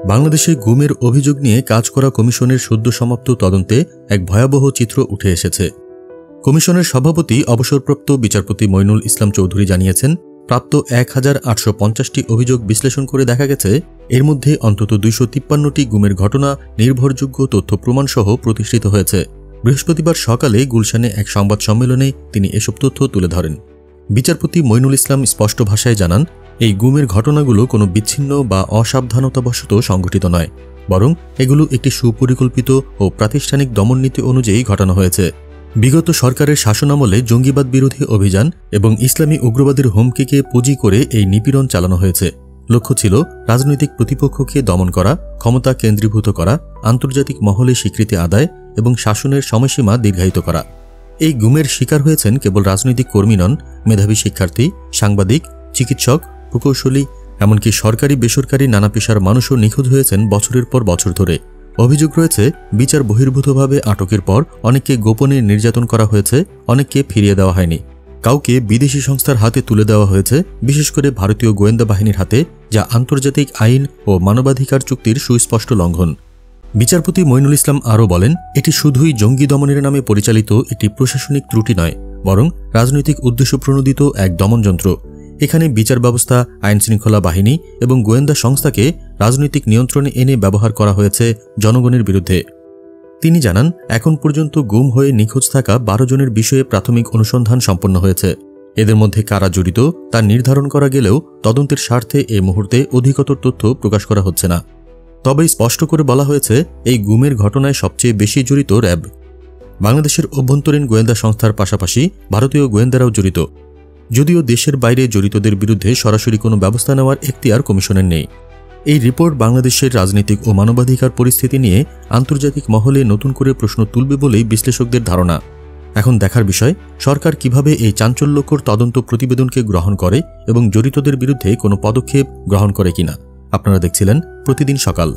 বাংলাদেশে গুমের অভিযোগ নিয়ে কাজ করা কমিশনের সদ্য সমাপ্ত তদন্তে এক ভয়াবহ চিত্র উঠে এসেছে। কমিশনের সভাপতি অবসরপ্রাপ্ত বিচারপতি মইনুল ইসলাম চৌধুরী জানিয়েছেন, প্রাপ্ত ১,৮৫০টি অভিযোগ বিশ্লেষণ করে দেখা গেছে এর মধ্যে অন্তত ২৫৩টি গুমের ঘটনা নির্ভরযোগ্য তথ্য প্রমাণসহ প্রতিষ্ঠিত হয়েছে। বৃহস্পতিবার সকালে গুলশানে এক সংবাদ সম্মেলনে তিনি এসব তথ্য তুলে ধরেন। বিচারপতি মইনুল ইসলাম স্পষ্ট ভাষায় জানান, এই গুমের ঘটনাগুলো কোনো বিচ্ছিন্ন বা অসাবধানতাবশত সংঘটিত নয়, বরং এগুলো একটি সুপরিকল্পিত ও প্রাতিষ্ঠানিক দমননীতি অনুযায়ী ঘটানো হয়েছে। বিগত সরকারের শাসনামলে জঙ্গিবাদ বিরোধী অভিযান এবং ইসলামী উগ্রবাদের হুমকিকে পুঁজি করে এই নিপীড়ন চালানো হয়েছে। লক্ষ্য ছিল রাজনৈতিক প্রতিপক্ষকে দমন করা, ক্ষমতা কেন্দ্রীভূত করা, আন্তর্জাতিক মহলে স্বীকৃতি আদায় এবং শাসনের সময়সীমা দীর্ঘায়িত করা। এই গুমের শিকার হয়েছেন কেবল রাজনৈতিক কর্মী নন, মেধাবী শিক্ষার্থী, সাংবাদিক, চিকিৎসক, প্রকৌশলী, এমনকি সরকারি বেসরকারি নানা পেশার মানুষও নিখোঁজ হয়েছেন বছরের পর বছর ধরে। অভিযোগ রয়েছে, বিচার বহির্ভূতভাবে আটকের পর অনেককে গোপনে নির্যাতন করা হয়েছে, অনেককে ফিরিয়ে দেওয়া হয়নি, কাউকে বিদেশি সংস্থার হাতে তুলে দেওয়া হয়েছে, বিশেষ করে ভারতীয় গোয়েন্দা বাহিনীর হাতে, যা আন্তর্জাতিক আইন ও মানবাধিকার চুক্তির সুস্পষ্ট লঙ্ঘন। বিচারপতি মইনুল ইসলাম আরও বলেন, এটি শুধুই জঙ্গি দমনের নামে পরিচালিত একটি প্রশাসনিক ত্রুটি নয়, বরং রাজনৈতিক উদ্দেশ্যপ্রণোদিত এক দমনযন্ত্র। এখানে বিচার ব্যবস্থা, আইনশৃঙ্খলা বাহিনী এবং গোয়েন্দা সংস্থাকে রাজনৈতিক নিয়ন্ত্রণে এনে ব্যবহার করা হয়েছে জনগণের বিরুদ্ধে। তিনি জানান, এখন পর্যন্ত গুম হয়ে নিখোঁজ থাকা ১২ জনের বিষয়ে প্রাথমিক অনুসন্ধান সম্পন্ন হয়েছে। এদের মধ্যে কারা জড়িত তা নির্ধারণ করা গেলেও তদন্তের স্বার্থে এই মুহূর্তে অধিকতর তথ্য প্রকাশ করা হচ্ছে না। তবে স্পষ্ট করে বলা হয়েছে, এই গুমের ঘটনায় সবচেয়ে বেশি জড়িত র্যাব। বাংলাদেশের অভ্যন্তরীণ গোয়েন্দা সংস্থার পাশাপাশি ভারতীয় গোয়েন্দারাও জড়িত, যদিও দেশের বাইরে জড়িতদের বিরুদ্ধে সরাসরি কোনো ব্যবস্থা নেওয়ার এখতিয়ার কমিশনের নেই। এই রিপোর্ট বাংলাদেশের রাজনৈতিক ও মানবাধিকার পরিস্থিতি নিয়ে আন্তর্জাতিক মহলে নতুন করে প্রশ্ন তুলবে বলেই বিশ্লেষকদের ধারণা। এখন দেখার বিষয়, সরকার কিভাবে এই চাঞ্চল্যকর তদন্ত প্রতিবেদনকে গ্রহণ করে এবং জড়িতদের বিরুদ্ধে কোনো পদক্ষেপ গ্রহণ করে কিনা। আপনারা দেখছিলেন প্রতিদিন সকাল।